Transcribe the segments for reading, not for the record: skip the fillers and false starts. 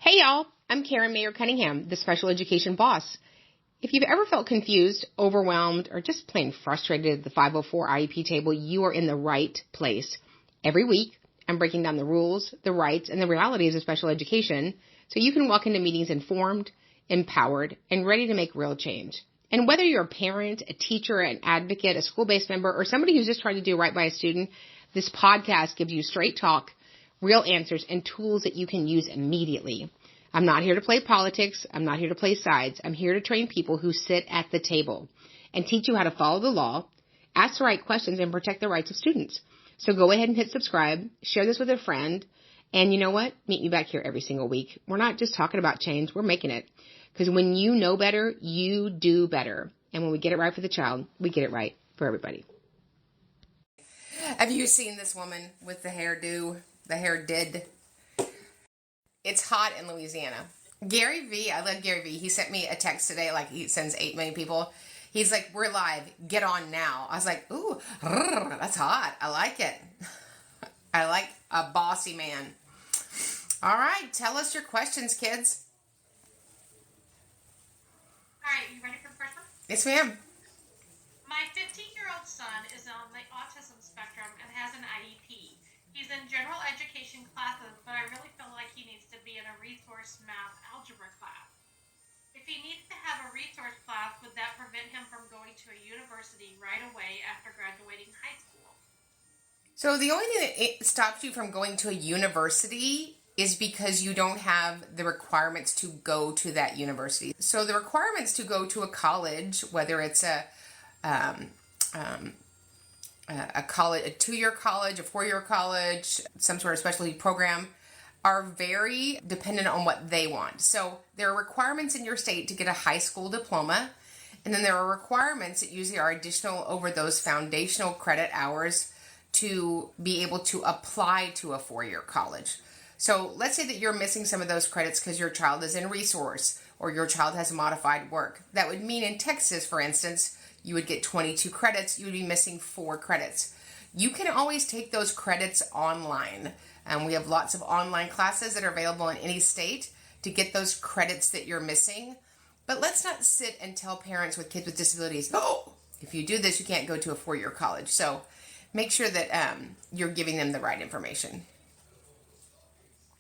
Hey y'all, I'm Karen Mayer Cunningham, the special education boss. If you've ever felt confused, overwhelmed, or just plain frustrated at the 504 IEP table, you are in the right place. Every week, I'm breaking down the rules, the rights, and the realities of special education so you can walk into meetings informed, empowered, and ready to make real change. And whether you're a parent, a teacher, an advocate, a school-based member, or somebody who's just trying to do right by a student, this podcast gives you straight talk, real answers, and tools that you can use immediately. I'm not here to play politics. I'm not here to play sides. I'm here to train people who sit at the table and teach you how to follow the law, ask the right questions, and protect the rights of students. So go ahead and hit subscribe, share this with a friend, and you know what? Meet me back here every single week. We're not just talking about change. We're making it. Because when you know better, you do better. And when we get it right for the child, we get it right for everybody. Have you seen this woman with the hairdo? The hair did. It's hot in Louisiana. Gary V, I love Gary V. He sent me a text today, like he sends 8 million people. He's like, we're live. Get on now. I was like, ooh, that's hot. I like it. I like a bossy man. All right. Tell us your questions, kids. All right. You ready for the first one? Yes, ma'am. My 15-year-old son is on the autism spectrum and has an IEP. He's in general education classes, but I really feel like he needs to be in a resource math algebra class. If he needs to have a resource class, would that prevent him from going to a university right away after graduating high school? So the only thing that stops you from going to a university is because you don't have the requirements to go to that university. So the requirements to go to a college, whether it's a college, a 2-year college, a 4-year college, some sort of specialty program, are very dependent on what they want. So there are requirements in your state to get a high school diploma, and then there are requirements that usually are additional over those foundational credit hours to be able to apply to a 4-year college. So let's say that you're missing some of those credits because your child is in resource or your child has modified work. That would mean in Texas, for instance, you would get 22 credits. You would be missing 4 credits. You can always take those credits online. We have lots of online classes that are available in any state to get those credits that you're missing. But let's not sit and tell parents with kids with disabilities, oh, if you do this, you can't go to a 4-year college. So make sure that you're giving them the right information.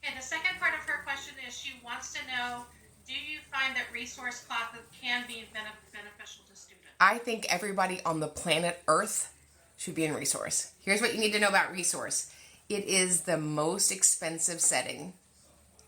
Okay, the second part of her question is she wants to know, do you find that resource classes can be beneficial to students? I think everybody on the planet Earth should be in resource. Here's what you need to know about resource. It is the most expensive setting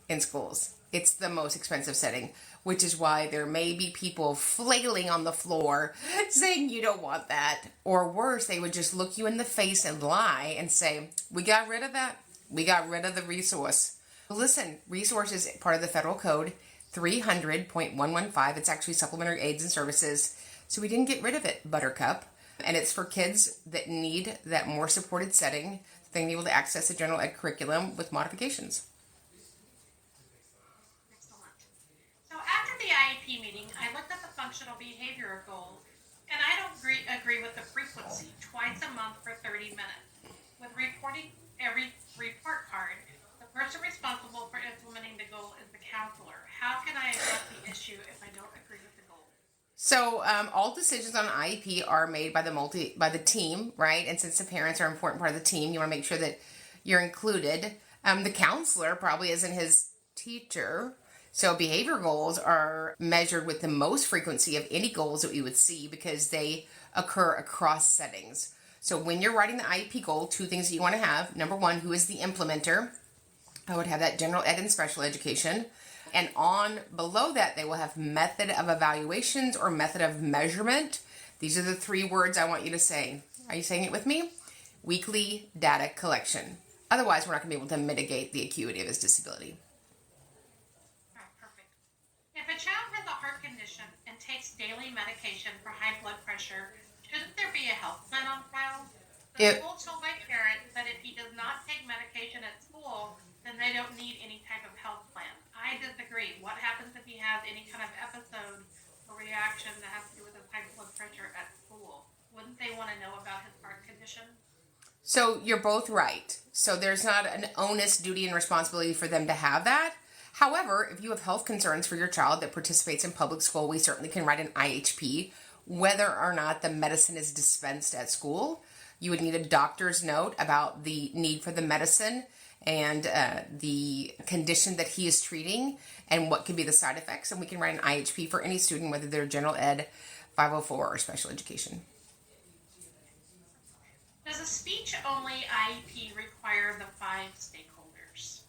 in schools. It's the most expensive setting, which is why there may be people flailing on the floor saying you don't want that. Or worse, they would just look you in the face and lie and say, we got rid of that. We got rid of the resource. Listen, resource is part of the federal code 300.115. It's actually supplementary aids and services. So we didn't get rid of it, Buttercup. And it's for kids that need that more supported setting, being able to access the general ed curriculum with modifications. Excellent. So after the IEP meeting, I looked at the functional behavior goal, and I don't agree with the frequency, twice a month for 30 minutes. With reporting every report card, the person responsible for implementing the goal is the counselor. How can I address the issue if I don't agree with the goal? So all decisions on IEP are made by the team, right? And since the parents are an important part of the team, you want to make sure that you're included. The counselor probably isn't his teacher. So behavior goals are measured with the most frequency of any goals that we would see because they occur across settings. So when you're writing the IEP goal, 2 things that you want to have. Number 1, who is the implementer? I would have that general ed and special education. And on below that, they will have method of evaluations or method of measurement. These are the 3 words I want you to say. Are you saying it with me? Weekly data collection. Otherwise, we're not going to be able to mitigate the acuity of his disability. All right, perfect. If a child has a heart condition and takes daily medication for high blood pressure, shouldn't there be a health plan on file? The school told my parent that if he does not take medication at school, then they don't need any type of health plan. I disagree. What happens if he has any kind of episode or reaction that has to do with his high blood pressure at school? Wouldn't they want to know about his heart condition? So you're both right. So there's not an onus, duty, and responsibility for them to have that. However, if you have health concerns for your child that participates in public school, we certainly can write an IHP. Whether or not the medicine is dispensed at school, you would need a doctor's note about the need for the medicine and the condition that he is treating and what could be the side effects. And we can write an IHP for any student, whether they're general ed, 504, or special education. Does a speech-only IEP require the 5 stakeholders?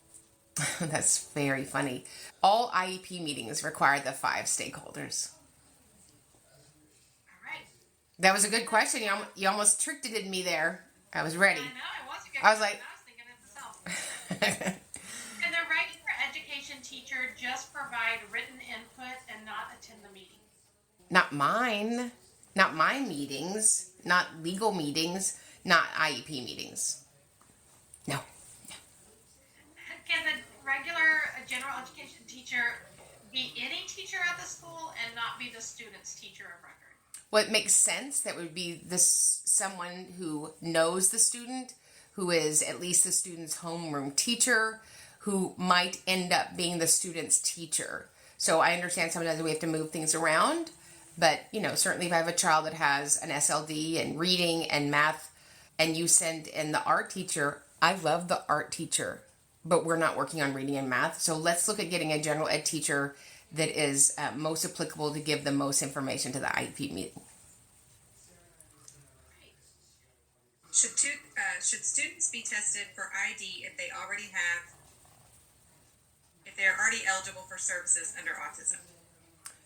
That's very funny. All IEP meetings require the 5 stakeholders. All right. That was a good question. You almost tricked it in me there. I was ready. I know, it was a good I was question. like... I was thinking it myself. Can the regular education teacher just provide written input and not attend the meeting? Not mine. Not my meetings. Not legal meetings. Not IEP meetings. No. Can the regular general education teacher be any teacher at the school and not be the student's teacher of record? Well, it makes sense. That would be someone who knows the student, who is at least the student's homeroom teacher, who might end up being the student's teacher. So I understand sometimes we have to move things around, but certainly if I have a child that has an SLD and reading and math, and you send in the art teacher, I love the art teacher, but we're not working on reading and math. So let's look at getting a general ed teacher that is most applicable to give the most information to the IEP meeting. Should students be tested for ID if they are already eligible for services under autism?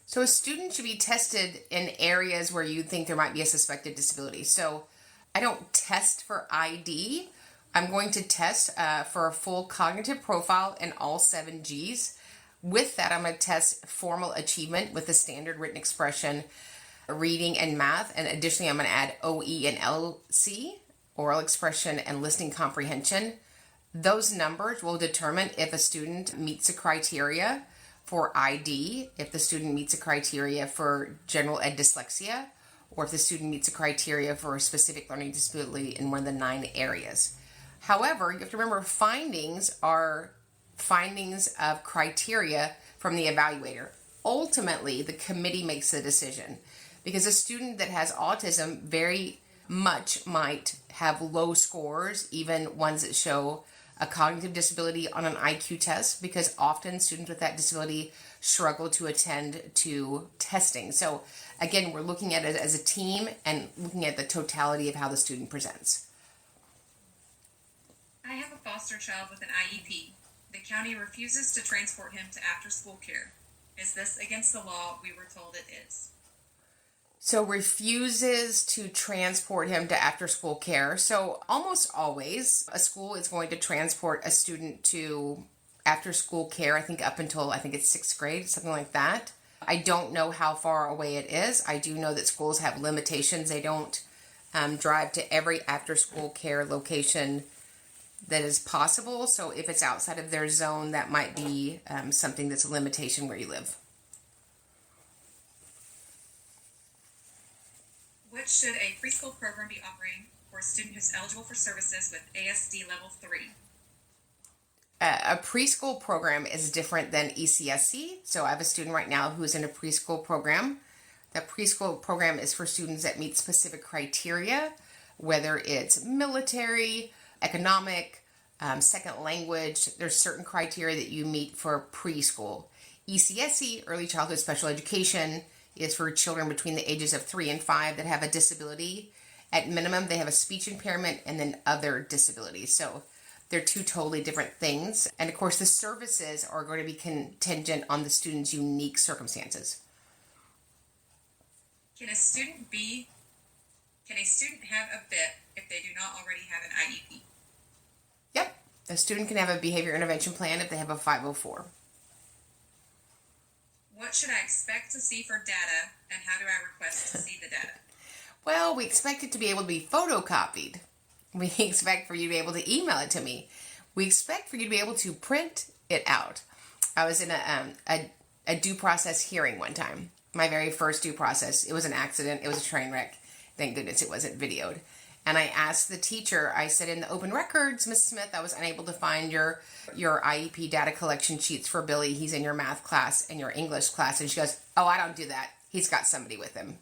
So a student should be tested in areas where you think there might be a suspected disability. So I don't test for ID. I'm going to test for a full cognitive profile in all 7 Gs. With that, I'm going to test formal achievement with the standard written expression, reading, and math. And additionally, I'm going to add OE and LC, oral expression and listening comprehension. Those numbers will determine if a student meets the criteria for ID, if the student meets the criteria for general ed dyslexia, or if the student meets the criteria for a specific learning disability in one of the 9 areas. However, you have to remember findings are findings of criteria from the evaluator. Ultimately, the committee makes the decision because a student that has autism very much might have low scores, even ones that show a cognitive disability on an IQ test, because often students with that disability struggle to attend to testing. So again, we're looking at it as a team and looking at the totality of how the student presents. I have a foster child with an IEP. The county refuses to transport him to after-school care. Is this against the law? We were told it is. So refuses to transport him to after-school care. So almost always a school is going to transport a student to after-school care, I think up until, it's 6th grade, something like that. I don't know how far away it is. I do know that schools have limitations. They don't drive to every after-school care location that is possible. So if it's outside of their zone, that might be something that's a limitation where you live. What should a preschool program be offering for a student who's eligible for services with ASD level 3? A preschool program is different than ECSC. So I have a student right now who's in a preschool program. The preschool program is for students that meet specific criteria, whether it's military, economic, second language. There's certain criteria that you meet for preschool. ECSC, early childhood special education, is for children between the ages of 3 and 5 that have a disability. At minimum, they have a speech impairment and then other disabilities. So they're 2 totally different things. And of course, the services are going to be contingent on the student's unique circumstances. Can a student have a BIP if they do not already have an IEP? Yep. A student can have a behavior intervention plan if they have a 504. What should I expect to see for data, and how do I request to see the data? Well, we expect it to be able to be photocopied. We expect for you to be able to email it to me. We expect for you to be able to print it out. I was in a due process hearing one time. My very first due process. It was an accident. It was a train wreck. Thank goodness it wasn't videoed. And I asked the teacher, I said, in the open records, Miss Smith, I was unable to find your IEP data collection sheets for Billy. He's in your math class and your English class. And she goes, oh, I don't do that. He's got somebody with him.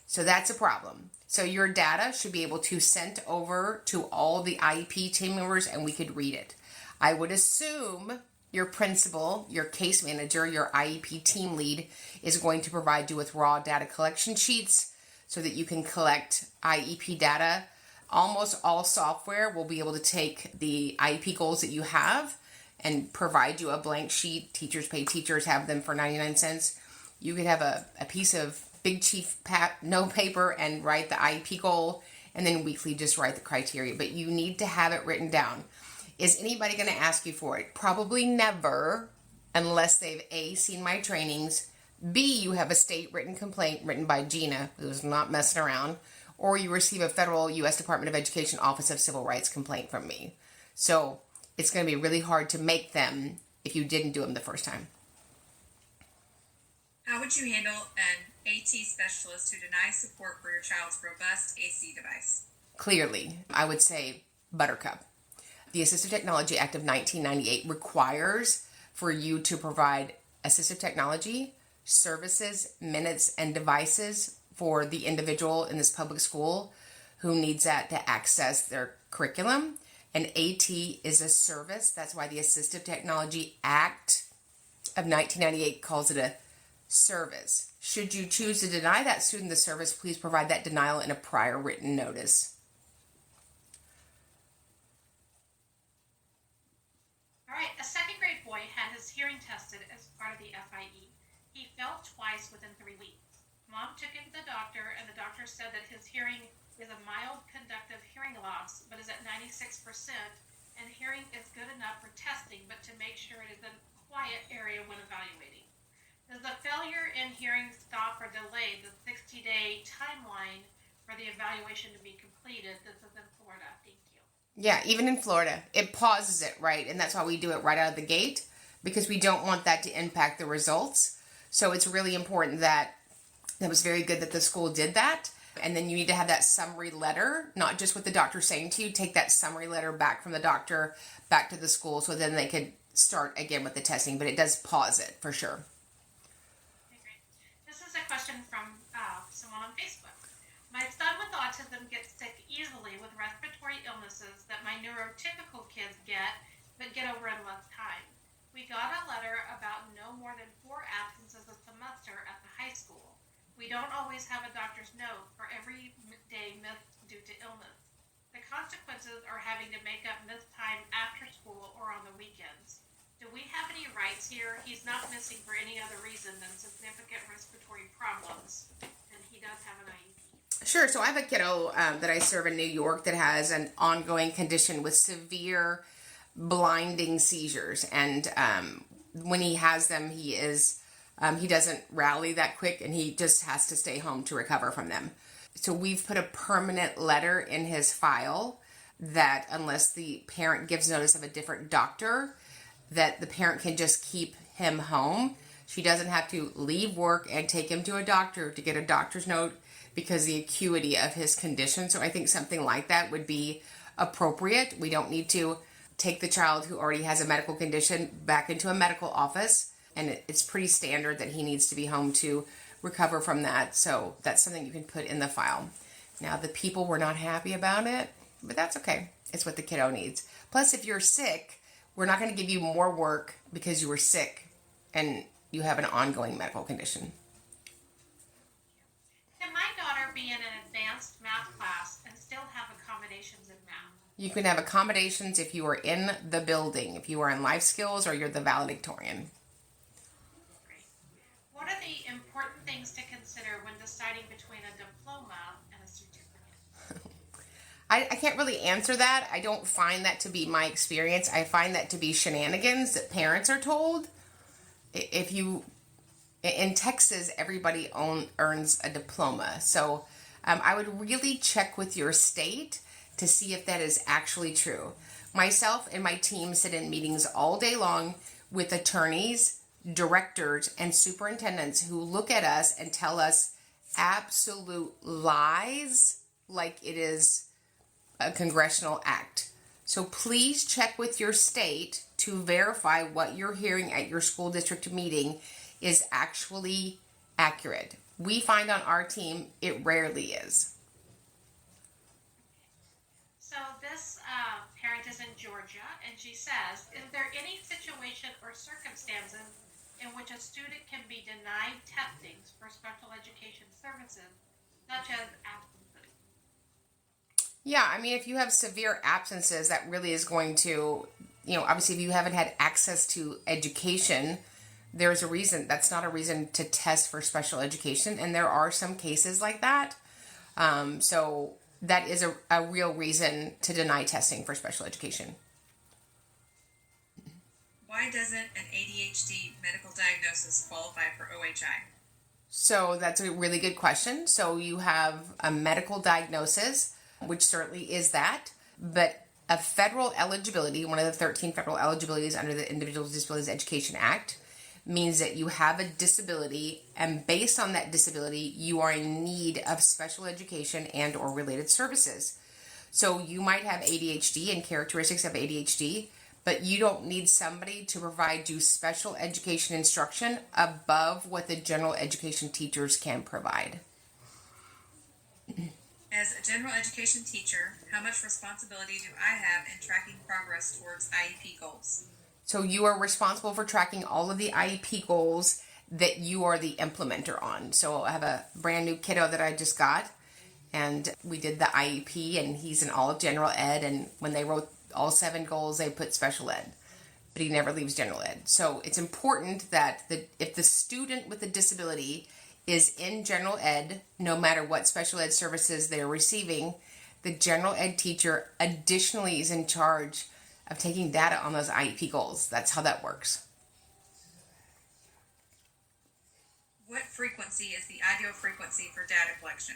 So that's a problem. So your data should be able to send over to all the IEP team members and we could read it. I would assume your principal, your case manager, your IEP team lead is going to provide you with raw data collection sheets so that you can collect IEP data. Almost all software will be able to take the IEP goals that you have and provide you a blank sheet. Teachers pay teachers, have them for 99 cents. You could have a piece of Big Chief no paper and write the IEP goal, and then weekly just write the criteria. But you need to have it written down. Is anybody going to ask you for it? Probably never, unless they've A, seen my trainings, B, you have a state written complaint written by Gina, who's not messing around, or you receive a federal U.S. Department of Education Office of Civil Rights complaint from me. So it's going to be really hard to make them if you didn't do them the first time. How would you handle an AT specialist who denies support for your child's robust AC device? Clearly, I would say Buttercup. The Assistive Technology Act of 1998 requires for you to provide assistive technology, services, minutes, and devices for the individual in this public school who needs that to access their curriculum. And AT is a service. That's why the Assistive Technology Act of 1998 calls it a service. Should you choose to deny that student the service, please provide that denial in a prior written notice. All right, a second grade boy had his hearing tested as part of the FIE. He fell twice within 3 weeks. Mom took him to the doctor, and the doctor said that his hearing is a mild conductive hearing loss, but is at 96%, and hearing is good enough for testing, but to make sure it is in a quiet area when evaluating. Does the failure in hearing stop or delay the 60-day timeline for the evaluation to be completed? This is in Florida. Thank you. Yeah, even in Florida, it pauses it, right? And that's why we do it right out of the gate, because we don't want that to impact the results. So it's really important that it was very good that the school did that. And then you need to have that summary letter, not just what the doctor's saying to you. Take that summary letter back from the doctor, back to the school, so then they could start again with the testing. But it does pause it, for sure. Okay, great. This is a question from someone on Facebook. My son with autism gets sick easily with respiratory illnesses that my neurotypical kids get, but get over in less time. We got a letter about no more than 4 absences a semester at the high school. We don't always have a doctor's note for every day missed due to illness. The consequences are having to make up missed time after school or on the weekends. Do we have any rights here? He's not missing for any other reason than significant respiratory problems, and he does have an IEP. Sure. So I have a kiddo that I serve in New York that has an ongoing condition with severe blinding seizures. And when he has them, he doesn't rally that quick, and he just has to stay home to recover from them. So we've put a permanent letter in his file that unless the parent gives notice of a different doctor, that the parent can just keep him home. She doesn't have to leave work and take him to a doctor to get a doctor's note because of the acuity of his condition. So I think something like that would be appropriate. We don't need to take the child who already has a medical condition back into a medical office. And it's pretty standard that he needs to be home to recover from that. So that's something you can put in the file. Now, the people were not happy about it, but that's okay. It's what the kiddo needs. Plus, if you're sick, we're not going to give you more work because you were sick and you have an ongoing medical condition. Can my daughter be in an advanced math class and still have accommodations in math? You can have accommodations if you are in the building, if you are in life skills or you're the valedictorian. What are the important things to consider when deciding between a diploma and a certificate? I can't really answer that. I don't find that to be my experience. I find that to be shenanigans that parents are told. In Texas, everybody earns a diploma. So I would really check with your state to see if that is actually true. Myself and my team sit in meetings all day long with attorneys, directors, and superintendents who look at us and tell us absolute lies like it is a congressional act. So please check with your state to verify what you're hearing at your school district meeting is actually accurate. We find on our team it rarely is. So this parent is in Georgia, and she says, is there any situation or circumstances in which a student can be denied testing for special education services, such as absences? Yeah, I mean, if you have severe absences, that really is going to, obviously if you haven't had access to education, there's a reason. That's not a reason to test for special education. And there are some cases like that. So that is a real reason to deny testing for special education. Why doesn't an ADHD medical diagnosis qualify for OHI? So that's a really good question. So you have a medical diagnosis, which certainly is that, but a federal eligibility, one of the 13 federal eligibilities under the Individuals with Disabilities Education Act, means that you have a disability, and based on that disability, you are in need of special education and or related services. So you might have ADHD and characteristics of ADHD, but you don't need somebody to provide you special education instruction above what the general education teachers can provide. As a general education teacher, how much responsibility do I have in tracking progress towards IEP goals? So you are responsible for tracking all of the IEP goals that you are the implementer on. So I have a brand new kiddo that I just got, and we did the IEP, and he's in all of general ed, and when they wrote all 7 goals, they put special ed, but he never leaves general ed. So it's important that if the student with a disability is in general ed, no matter what special ed services they're receiving, the general ed teacher additionally is in charge of taking data on those IEP goals. That's how that works. What frequency is the ideal frequency for data collection?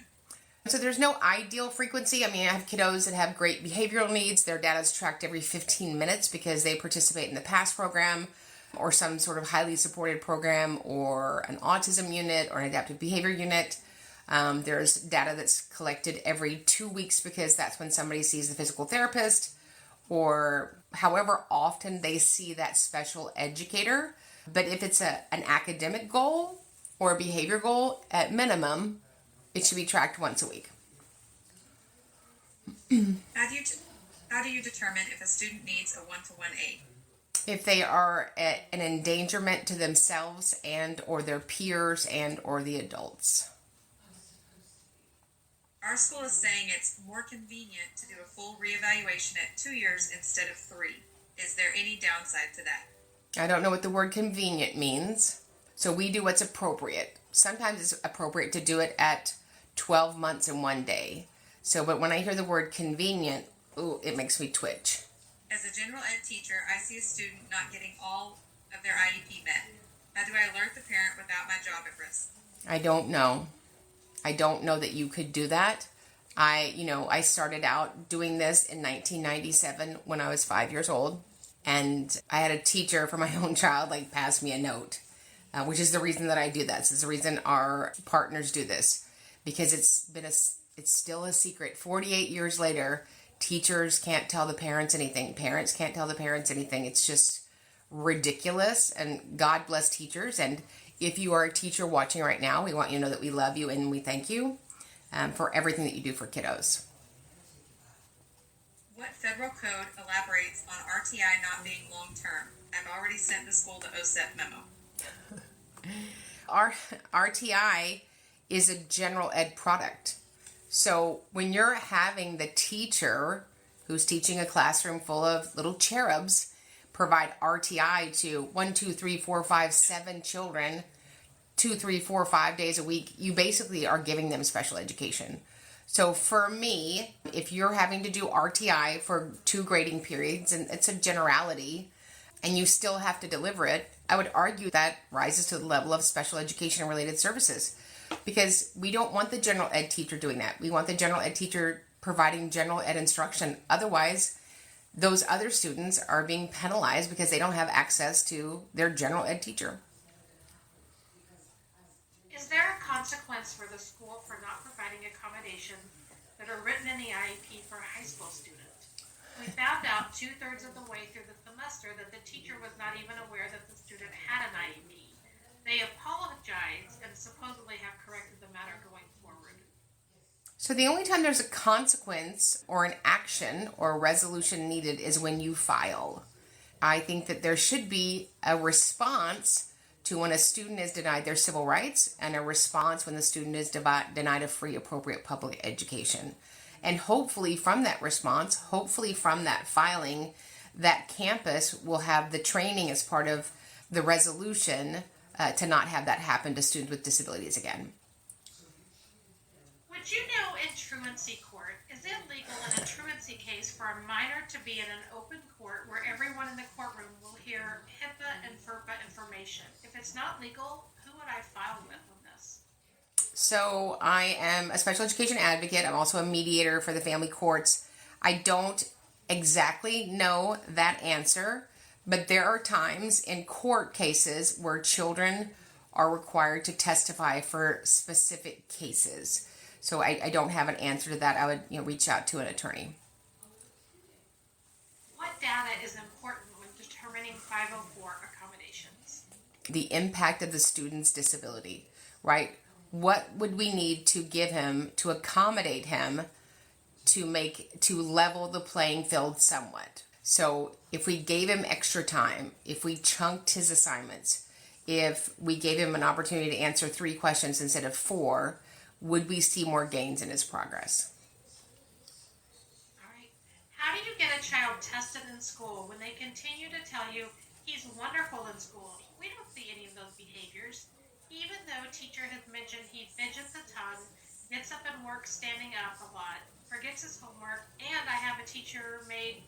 So there's no ideal frequency. I mean, I have kiddos that have great behavioral needs. Their data is tracked every 15 minutes because they participate in the PASS program or some sort of highly supported program or an autism unit or an adaptive behavior unit. There's data that's collected every 2 weeks because that's when somebody sees the physical therapist or however often they see that special educator. But if it's an academic goal or a behavior goal, at minimum, it should be tracked once a week. How do you determine if a student needs a one-to-one aid? If they are at an endangerment to themselves and or their peers and or the adults. Our school is saying it's more convenient to do a full reevaluation at 2 years instead of 3. Is there any downside to that? I don't know what the word convenient means. So we do what's appropriate. Sometimes it's appropriate to do it at 12 months and 1 day. So, but when I hear the word convenient, it makes me twitch. As a general ed teacher, I see a student not getting all of their IEP met. How do I alert the parent without my job at risk? I don't know. I don't know that you could do that. I started out doing this in 1997 when I was 5 years old. And I had a teacher for my own child, pass me a note, which is the reason that I do this. It's the reason our partners do this, because it's still a secret. 48 years later, teachers can't tell the parents anything. Parents can't tell the parents anything. It's just ridiculous. And God bless teachers. And if you are a teacher watching right now, we want you to know that we love you and we thank you for everything that you do for kiddos. What federal code elaborates on RTI not being long-term? I've already sent the school the OSEP memo. Our RTI is a general ed product. So when you're having the teacher who's teaching a classroom full of little cherubs provide RTI to 1, 2, 3, 4, 5, 7 children 2, 3, 4, 5 days a week, you basically are giving them special education. So for me, if you're having to do RTI for 2 grading periods, and it's a generality, and you still have to deliver it, I would argue that rises to the level of special education and related services. Because we don't want the general ed teacher doing that. We want the general ed teacher providing general ed instruction. Otherwise, those other students are being penalized because they don't have access to their general ed teacher. Is there a consequence for the school for not providing accommodations that are written in the IEP for a high school student. We found out 2/3 of the way through the semester that the teacher was not even aware that the student had an IEP. They apologized and supposedly have corrected the matter going forward. So the only time there's a consequence or an action or a resolution needed is when you file. I think that there should be a response to when a student is denied their civil rights and a response when the student is denied a free, appropriate public education. And hopefully from that response, hopefully from that filing, that campus will have the training as part of the resolution to not have that happen to students with disabilities again. Would you know in truancy court, is it legal in a truancy case for a minor to be in an open court where everyone in the courtroom will hear HIPAA and FERPA information? If it's not legal, who would I file with on this? So I am a special education advocate. I'm also a mediator for the family courts. I don't exactly know that answer, but there are times in court cases where children are required to testify for specific cases. So I don't have an answer to that. I would reach out to an attorney. What data is important when determining 504 accommodations? The impact of the student's disability, right? What would we need to give him to accommodate him to level the playing field somewhat? So if we gave him extra time, if we chunked his assignments, if we gave him an opportunity to answer 3 questions instead of 4, would we see more gains in his progress? All right. How do you get a child tested in school when they continue to tell you he's wonderful in school? We don't see any of those behaviors. Even though teacher has mentioned he fidgets a ton, gets up and works standing up a lot, forgets his homework, and has a teacher made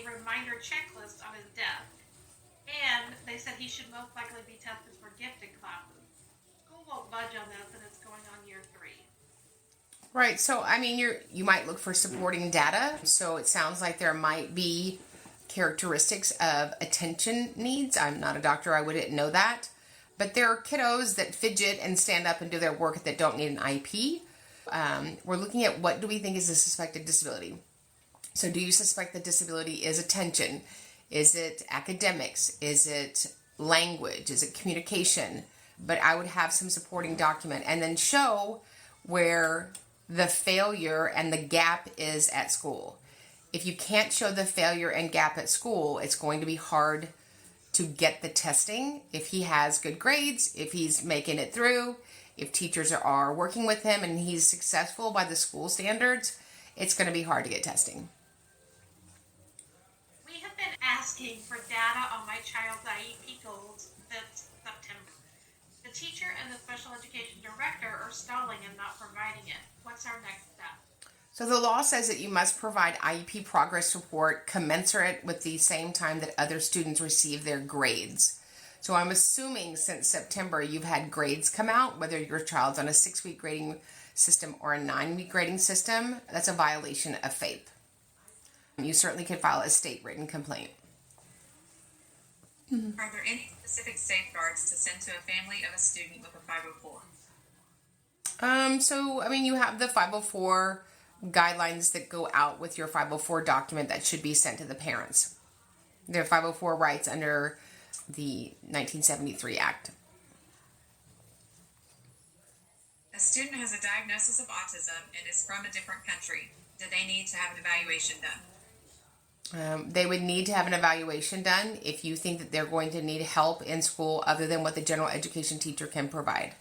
reminder checklist on his desk. And they said he should most likely be tested for gifted classes. School won't budge on this, and it's going on year 3. Right. So, you might look for supporting data. So it sounds like there might be characteristics of attention needs. I'm not a doctor. I wouldn't know that. But there are kiddos that fidget and stand up and do their work that don't need an IEP. We're looking at what do we think is a suspected disability. So do you suspect the disability is attention? Is it academics? Is it language? Is it communication? But I would have some supporting document and then show where the failure and the gap is at school. If you can't show the failure and gap at school, it's going to be hard to get the testing. If he has good grades, if he's making it through, if teachers are working with him and he's successful by the school standards, it's going to be hard to get testing. We have been asking for data on my child's IEP goals since September. The teacher and the special education director are stalling and not providing it. What's our next step? So the law says that you must provide IEP progress report commensurate with the same time that other students receive their grades. So I'm assuming since September you've had grades come out, whether your child's on a 6-week grading system or a 9-week grading system. That's a violation of FAPE. You certainly could file a state written complaint. Are there any specific safeguards to send to a family of a student with a 504? You have the 504 guidelines that go out with your 504 document that should be sent to the parents. Their 504 rights under the 1973 Act. A student has a diagnosis of autism and is from a different country. Do they need to have an evaluation done? They would need to have an evaluation done if you think that they're going to need help in school other than what the general education teacher can provide.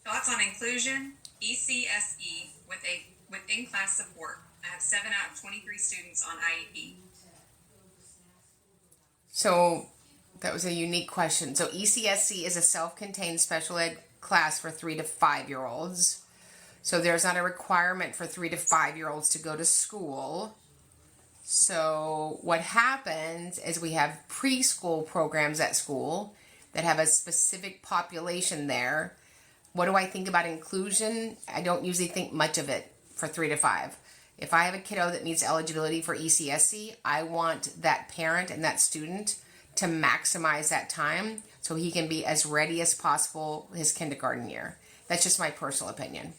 Thoughts on inclusion, ECSE, with in-class support. I have 7 out of 23 students on IEP. So that was a unique question. So ECSE is a self-contained special ed class for 3 to 5-year-olds. So there's not a requirement for 3 to 5-year-olds to go to school. So what happens is we have preschool programs at school that have a specific population there. What do I think about inclusion? I don't usually think much of it for 3 to 5. If I have a kiddo that meets eligibility for ECSE, I want that parent and that student to maximize that time so he can be as ready as possible his kindergarten year. That's just my personal opinion.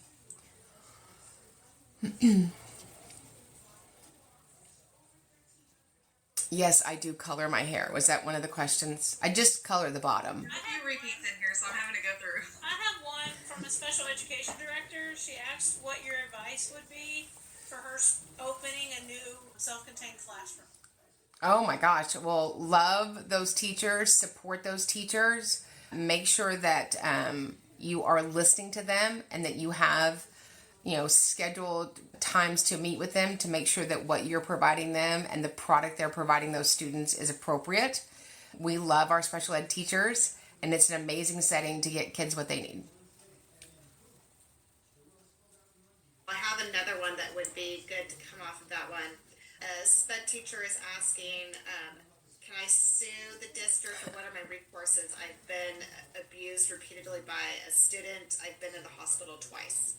Yes, I do color my hair. Was that one of the questions? I just color the bottom. I have repeats in here, so I'm having to go through. I have one from a special education director. She asked what your advice would be for her opening a new self-contained classroom. Oh my gosh. Well, love those teachers, support those teachers, make sure that you are listening to them and that you have, scheduled times to meet with them to make sure that what you're providing them and the product they're providing those students is appropriate. We love our special ed teachers, and it's an amazing setting to get kids what they need. I have another one that would be good to come off of that one. A SPED teacher is asking, can I sue the district, or what are my recourses? I've been abused repeatedly by a student. I've been in the hospital twice.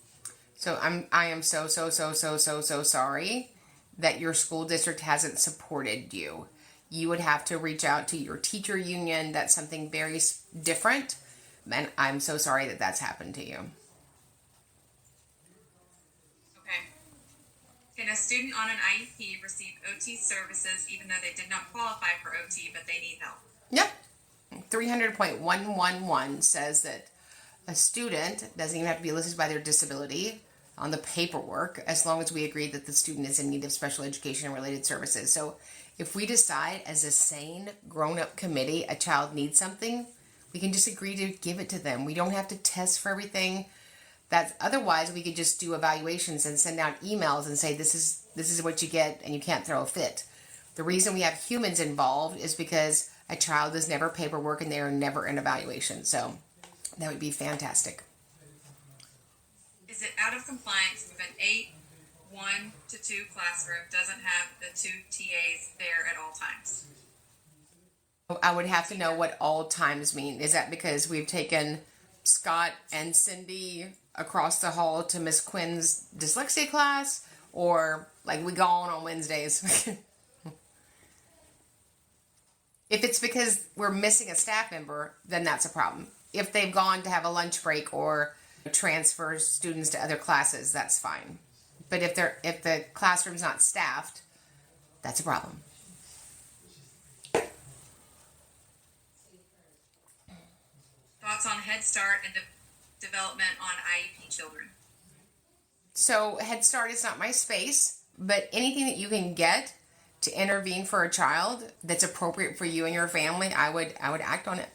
So I am so sorry that your school district hasn't supported you. You would have to reach out to your teacher union. That's something very different. And I'm so sorry that that's happened to you. Okay. Can a student on an IEP receive OT services even though they did not qualify for OT but they need help? Yep. 300.111 says that a student doesn't even have to be listed by their disability on the paperwork as long as we agree that the student is in need of special education and related services. So if we decide as a sane, grown-up committee a child needs something, we can just agree to give it to them. We don't have to test for everything. Otherwise, we could just do evaluations and send out emails and say, this is what you get and you can't throw a fit. The reason we have humans involved is because a child is never paperwork and they are never an evaluation. So that would be fantastic. Is it out of compliance if an 8-1-2 classroom doesn't have the 2 TAs there at all times? I would have to know what all times mean. Is that because we've taken Scott and Cindy across the hall to Miss Quinn's dyslexia class, or like we go on Wednesdays? If it's because we're missing a staff member, then that's a problem. If they've gone to have a lunch break or transfer students to other classes, that's fine. But if the classroom's not staffed, that's a problem. Thoughts on Head Start and development on IEP children? So Head Start is not my space, but anything that you can get to intervene for a child that's appropriate for you and your family, I would act on it.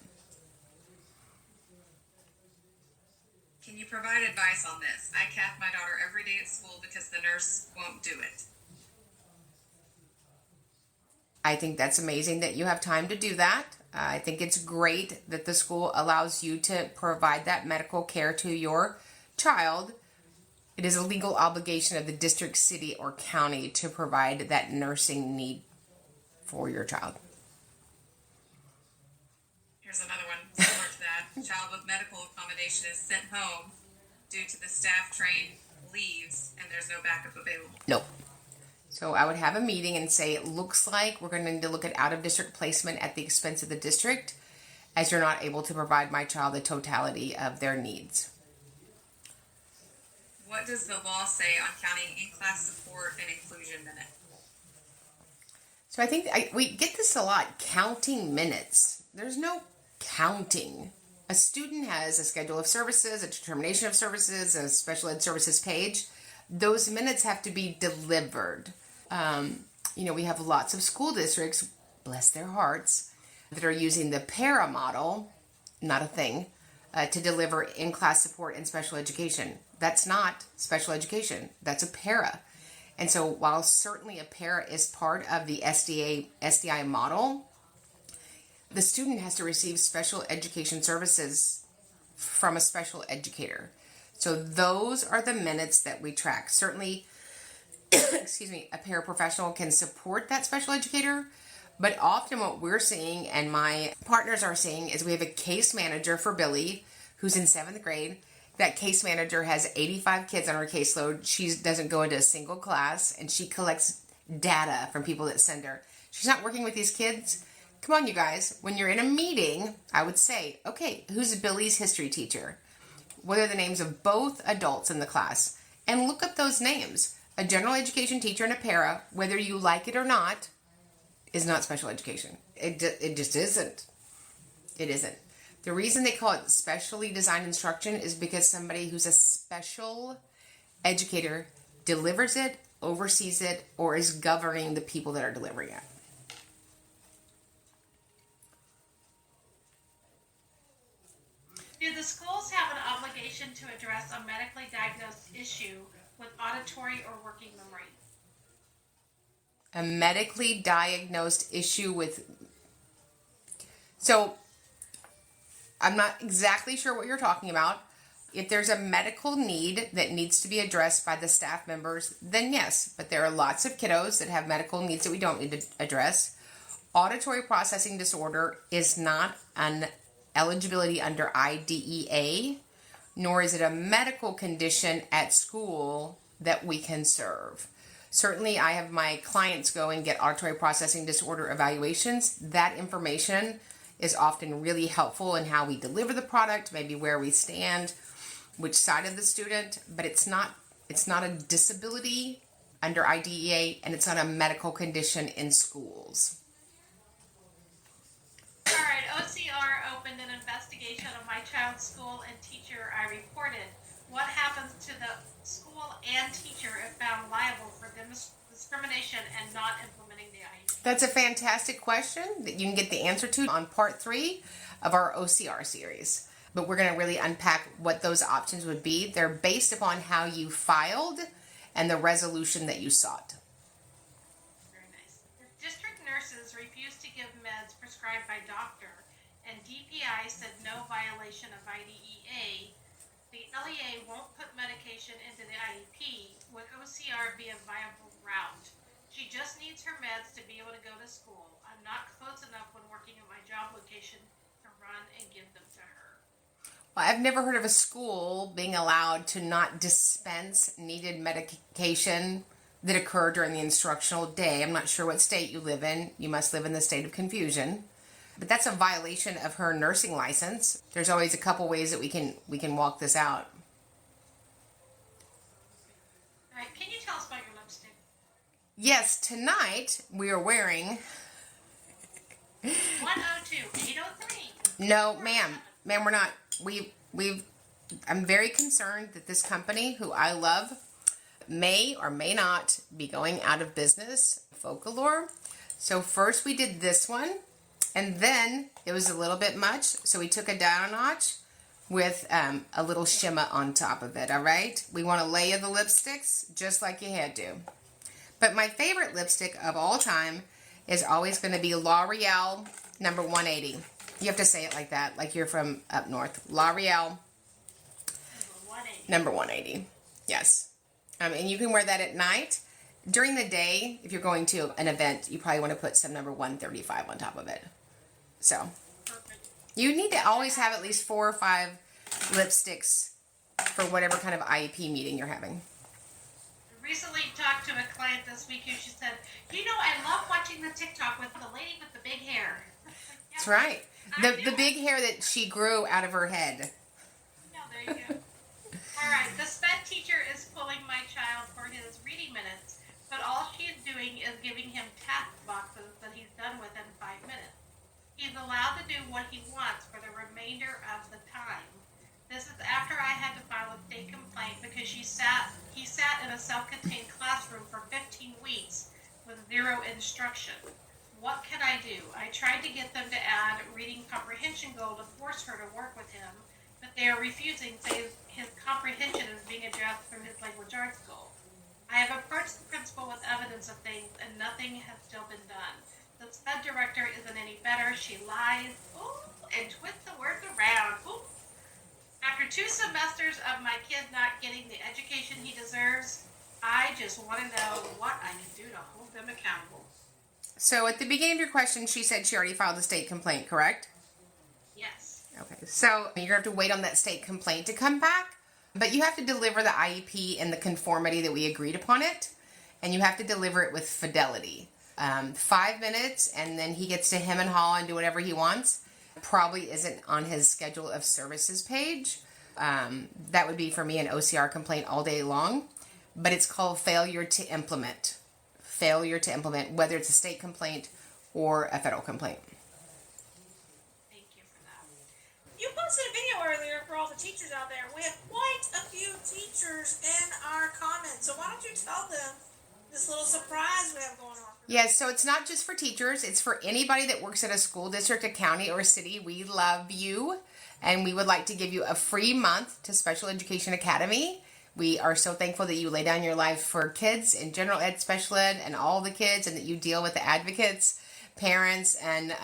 Can you provide advice on this? I cath my daughter every day at school because the nurse won't do it. I think that's amazing that you have time to do that. I think it's great that the school allows you to provide that medical care to your child. It is a legal obligation of the district, city, or county to provide that nursing need for your child. Here's another one similar to that. Child with medical accommodation is sent home due to the staff train leaves and there's no backup available. Nope. So I would have a meeting and say, it looks like we're going to need to look at out-of-district placement at the expense of the district, as you're not able to provide my child the totality of their needs. What does the law say on counting in-class support and inclusion minute? So I think we get this a lot, counting minutes. There's no counting. A student has a schedule of services, a determination of services, a special ed services page. Those minutes have to be delivered. We have lots of school districts, bless their hearts, that are using the para model, not a thing, to deliver in-class support and special education. That's not special education. That's a para. And so while certainly a para is part of the SDI model, the student has to receive special education services from a special educator. So those are the minutes that we track. Certainly, a paraprofessional can support that special educator, but often what we're seeing and my partners are seeing is we have a case manager for Billy who's in 7th grade. That case manager has 85 kids on her caseload. She doesn't go into a single class, and she collects data from people that send her. She's not working with these kids Come on, you guys. When you're in a meeting, I would say, okay, who's Billy's history teacher? What are the names of both adults in the class? And look up those names. A general education teacher and a para, whether you like it or not, is not special education. It just isn't. It isn't. The reason they call it specially designed instruction is because somebody who's a special educator delivers it, oversees it, or is governing the people that are delivering it. Do the schools have an obligation to address a medically diagnosed issue with auditory or working memory? A medically diagnosed issue with... So, I'm not exactly sure what you're talking about. If there's a medical need that needs to be addressed by the staff members, then yes. But there are lots of kiddos that have medical needs that we don't need to address. Auditory processing disorder is not an eligibility under IDEA, nor is it a medical condition at school that we can serve. Certainly, I have my clients go and get auditory processing disorder evaluations. That information is often really helpful in how we deliver the product, maybe where we stand, which side of the student, but it's not a disability under IDEA, and it's not a medical condition in schools. All right, OCR opened an investigation of my child's school and teacher I reported. What happens to the school and teacher if found liable for discrimination and not implementing the IEP? That's a fantastic question that you can get the answer to on part 3 of our OCR series. But we're going to really unpack what those options would be. They're based upon how you filed and the resolution that you sought. Very nice. District nurses refused to give meds prescribed by doctor, and DPI said no violation of IDEA. The LEA won't put medication into the IEP. Would OCR be a viable route? She just needs her meds to be able to go to school. I'm not close enough when working at my job location to run and give them to her. Well, I've never heard of a school being allowed to not dispense needed medication that occur during the instructional day. I'm not sure what state you live in. You must live in the state of confusion. But that's a violation of her nursing license. There's always a couple ways that we can walk this out. All right, can you tell us about your lipstick? Yes, tonight we are wearing... 102, 803. No, ma'am, we're not. I'm very concerned that this company, who I love, may or may not be going out of business. Folklore. So first we did this one, and then it was a little bit much, so we took it down a notch with a little shimmer on top of it. All right, we want to layer the lipsticks just like you had to. But my favorite lipstick of all time is always going to be L'Oreal number 180. You have to say it like that, like you're from up north. L'Oreal number 180. Yes. And you can wear that at night. During the day, if you're going to an event, you probably want to put some number 135 on top of it. So, you need to always have at least 4 or 5 lipsticks for whatever kind of IEP meeting you're having. I recently talked to a client this week who she said, I love watching the TikTok with the lady with the big hair. That's right. The big hair that she grew out of her head. No, there you go. All right, the SPED teacher is pulling my child for his reading minutes, but all she is doing is giving him task boxes that he's done within 5 minutes. He's allowed to do what he wants for the remainder of the time. This is after I had to file a state complaint because he sat in a self-contained classroom for 15 weeks with 0 instruction. What can I do? I tried to get them to add reading comprehension goal to force her to work with him, but they are refusing, saying his comprehension is being addressed through his language arts goal. I have approached the principal with evidence of things, and nothing has still been done. The SPED director isn't any better. She lies and twists the words around. After 2 semesters of my kid not getting the education he deserves, I just want to know what I can do to hold them accountable. So at the beginning of your question, she said she already filed a state complaint, correct? Yes. Okay, so you're going to have to wait on that state complaint to come back, but you have to deliver the IEP in the conformity that we agreed upon it, and you have to deliver it with fidelity. 5 minutes and then he gets to hem and haw and do whatever he wants probably isn't on his schedule of services page. That would be for me an OCR complaint all day long, but it's called failure to implement. Failure to implement, whether it's a state complaint or a federal complaint. Thank you for that. You posted a video earlier for all the teachers out there. We have quite a few teachers in our comments, so why don't you tell them this little surprise we have going on? Yes, so it's not just for teachers, it's for anybody that works at a school district, a county, or a city. We love you, and we would like to give you a free month to Special Education Academy. We are so thankful that you lay down your life for kids in general ed, special ed, and all the kids, and that you deal with the advocates, parents, and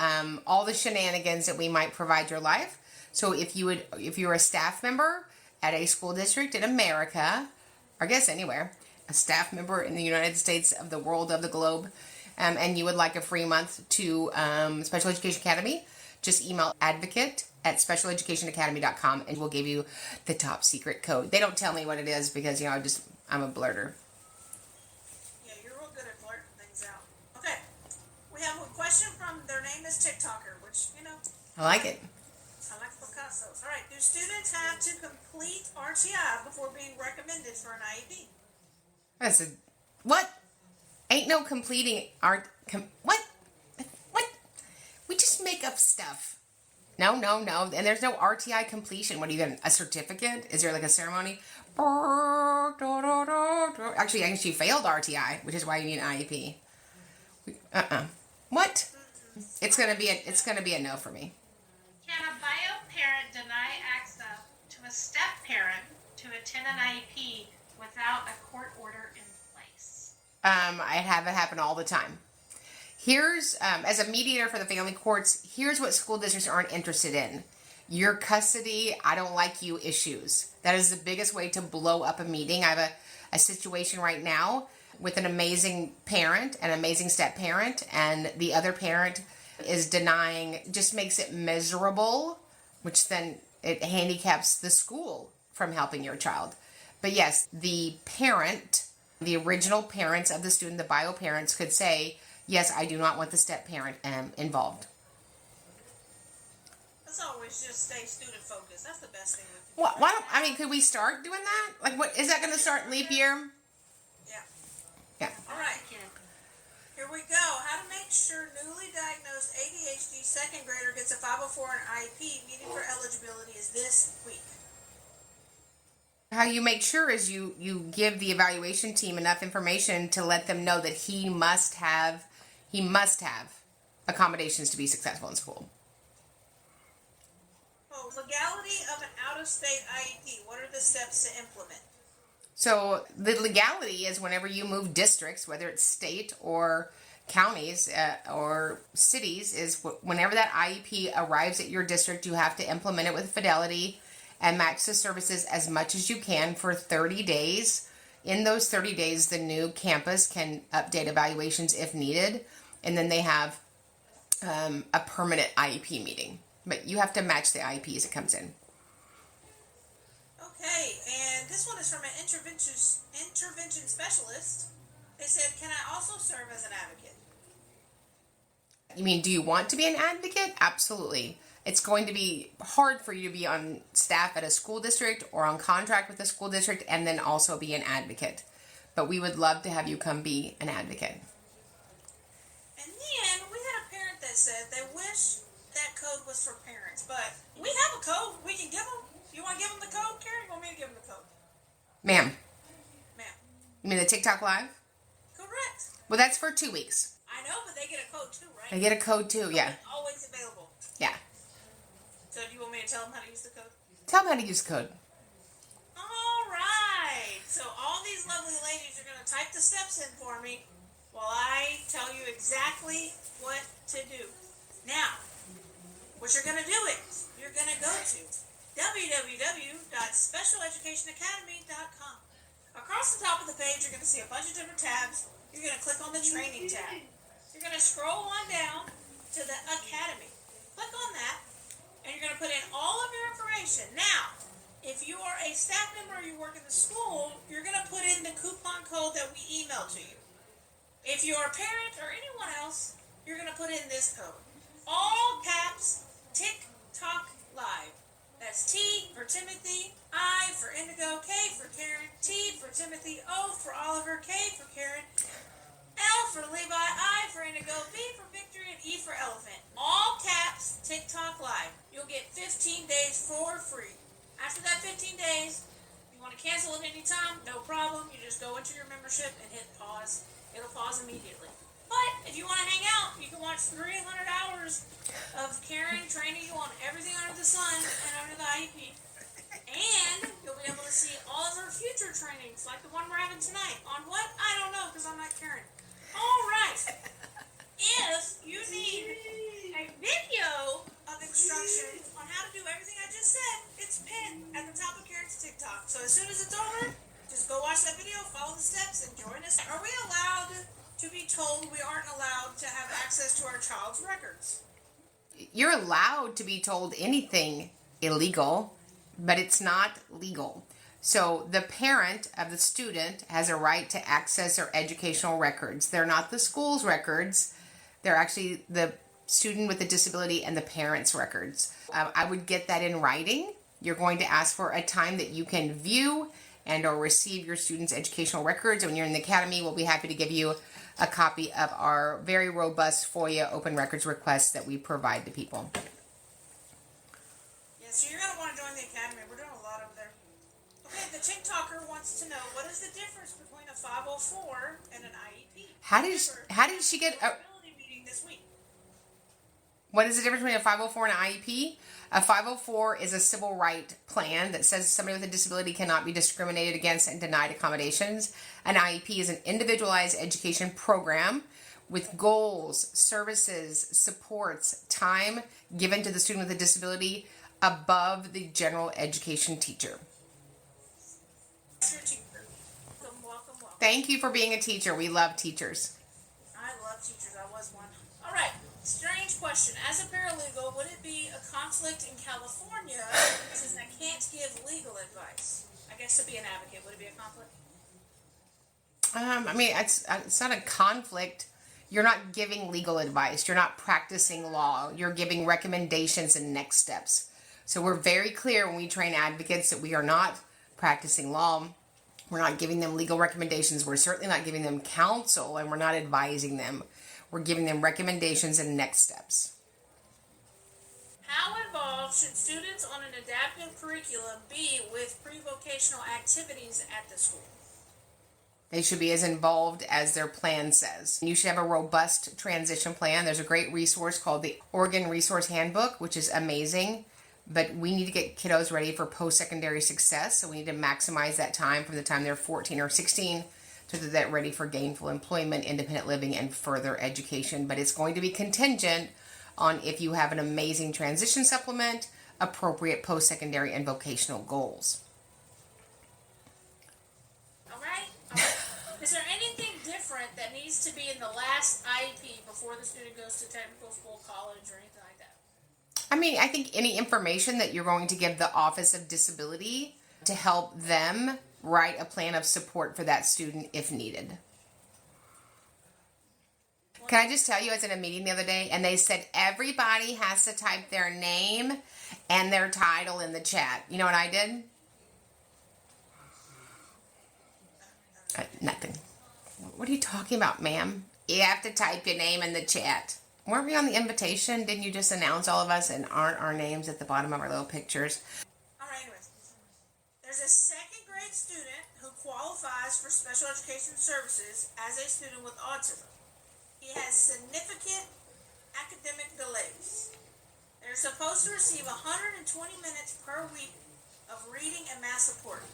all the shenanigans that we might provide your life. So if you're a staff member at a school district in America, or I guess anywhere, a staff member in the United States of the world, of the globe, and you would like a free month to Special Education Academy, just email advocate@specialeducationacademy.com and we'll give you the top secret code. They don't tell me what it is because, I'm a blurter. Yeah, you're real good at blurting things out. Okay, we have a question from, their name is TikToker, which, I like it. I like Picasso's. All right, do students have to complete RTI before being recommended for an IEP? What? Ain't no completing art. What? We just make up stuff. No. And there's no RTI completion. What are you going to, a certificate? Is there like a ceremony? Actually, I guess you failed RTI, which is why you need an IEP. What? It's gonna be a no for me. Can a bio parent deny access to a step parent to attend an IEP without a court order in place? I have it happen all the time. Here's, as a mediator for the family courts, here's what school districts aren't interested in. Your custody, I don't like you issues. That is the biggest way to blow up a meeting. I have a situation right now with an amazing parent, an amazing step parent, and the other parent is denying, just makes it miserable, which then it handicaps the school from helping your child. But yes, the parent, the original parents of the student, the bio parents could say, yes, I do not want the step parent involved. Let's always just stay student focused. That's the best thing we can do. Why don't, could we start doing that? Like, what, is that going to start leap year? Yeah. All right. Here we go. How to make sure newly diagnosed ADHD second grader gets a 504 and IEP. Meeting for eligibility is this week. How you make sure is you give the evaluation team enough information to let them know that he must have accommodations to be successful in school. Oh, legality of an out-of-state IEP. What are the steps to implement? So the legality is whenever you move districts, whether it's state or counties or cities, is whenever that IEP arrives at your district, you have to implement it with fidelity and match the services as much as you can for 30 days. In those 30 days, the new campus can update evaluations if needed, and then they have a permanent IEP meeting. But you have to match the IEP as it comes in. Okay, and this one is from an intervention specialist. They said, can I also serve as an advocate? You mean, do you want to be an advocate? Absolutely. It's going to be hard for you to be on staff at a school district or on contract with a school district and then also be an advocate. But we would love to have you come be an advocate. And then we had a parent that said they wish that code was for parents, but we have a code we can give them. You want to give them the code, Karen? You want me to give them the code? Ma'am. Ma'am. You mean the TikTok Live? Correct. Well, that's for 2 weeks. I know, but they get a code too, right? They get a code too, yeah. It's always available. Yeah. So do you want me to tell them how to use the code? Tell them how to use the code. All right. So all these lovely ladies are going to type the steps in for me while I tell you exactly what to do. Now, what you're going to do is you're going to go to www.specialeducationacademy.com. Across the top of the page, you're going to see a bunch of different tabs. You're going to click on the training tab. You're going to scroll on down to the academy. Click on that, and you're going to put in all of your information. Now, if you are a staff member or you work in the school, you're going to put in the coupon code that we emailed to you. If you're a parent or anyone else, you're going to put in this code. All caps, TikTok Live. That's T for Timothy, I for Indigo, K for Karen, T for Timothy, O for Oliver, K for Karen, L for Levi, I for Indigo, V for Victor, and E for Elephant. All caps, TikTok Live. You'll get 15 days for free. After that 15 days, you want to cancel at any time, no problem. You just go into your membership and hit pause. It'll pause immediately. But if you want to hang out, you can watch 300 hours of Karen training you on everything under the sun and under the IEP. And you'll be able to see all of her future trainings, like the one we're having tonight. On what? I don't know, because I'm not Karen. All right. If you need a video of instructions on how to do everything I just said, it's pinned at the top of Karen's TikTok. So as soon as it's over, just go watch that video, follow the steps, and join us. Are we allowed to be told we aren't allowed to have access to our child's records? You're allowed to be told anything illegal, but it's not legal. So the parent of the student has a right to access their educational records. They're not the school's records. They're actually the student with a disability and the parent's records. I would get that in writing. You're going to ask for a time that you can view and or receive your student's educational records. When you're in the academy, we'll be happy to give you a copy of our very robust FOIA open records request that we provide to people. Yeah, so you're going to want to join the academy. We're doing a lot over there. Okay, the TikToker wants to know, what is the difference between a 504 and an IEP? How did she get a meeting this week? What is the difference between a 504 and an IEP? A 504 is a civil right plan that says somebody with a disability cannot be discriminated against and denied accommodations. An IEP is an individualized education program with goals, services, supports, time given to the student with a disability above the general education teacher. Welcome. Thank you for being a teacher. We love teachers. I love teachers. I was one. All right. Strange question. As a paralegal, would it be a conflict in California since I can't give legal advice? I guess to be an advocate, would it be a conflict? I mean, it's not a conflict. You're not giving legal advice. You're not practicing law. You're giving recommendations and next steps. So we're very clear when we train advocates that we are not practicing law. We're not giving them legal recommendations. We're certainly not giving them counsel, and we're not advising them. We're giving them recommendations and next steps. How involved should students on an adaptive curriculum be with pre-vocational activities at the school? They should be as involved as their plan says. You should have a robust transition plan. There's a great resource called the Oregon Resource Handbook, which is amazing. But we need to get kiddos ready for post-secondary success. So we need to maximize that time from the time they're 14 or 16 so that they're ready for gainful employment, independent living, and further education. But it's going to be contingent on if you have an amazing transition supplement, appropriate post-secondary and vocational goals. All right. Is there anything different that needs to be in the last IEP before the student goes to technical school, college, or anything like that? I mean, I think any information that you're going to give the Office of Disability to help them write a plan of support for that student if needed. Can I just tell you, I was in a meeting the other day and they said everybody has to type their name and their title in the chat. You know what I did? Nothing. What are you talking about, ma'am? You have to type your name in the chat. Weren't we on the invitation? Didn't you just announce all of us and aren't our names at the bottom of our little pictures? All right, anyways. There's a second grade student who qualifies for special education services as a student with autism. He has significant academic delays. They're supposed to receive 120 minutes per week of reading and math support.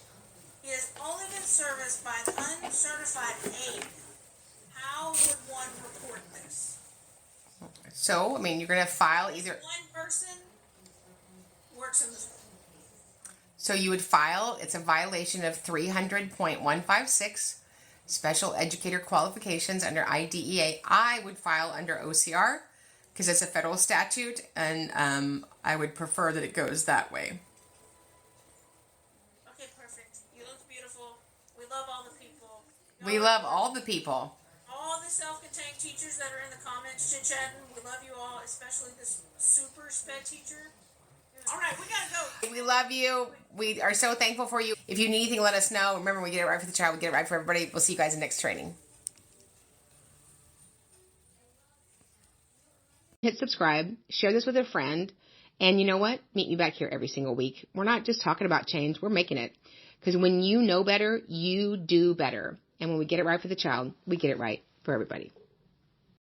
He has only been serviced by an uncertified aide. How would one report this? So, I mean, you're going to file either... One person works in the school. So you would file, it's a violation of 300.156, special educator qualifications under IDEA. I would file under OCR because it's a federal statute, and I would prefer that it goes that way. Okay, perfect. You look beautiful. We love all the people. We love all the people. All the the self-contained teachers that are in the comments chit-chatting. We love you all, especially this super sped teacher. All right, we gotta go. We love you. We are so thankful for you. If you need anything, let us know. Remember, we get it right for the child. We get it right for everybody. We'll see you guys in the next training. Hit subscribe. Share this with a friend. And you know what? Meet me back here every single week. We're not just talking about change. We're making it. Because when you know better, you do better. And when we get it right for the child, we get it right for everybody.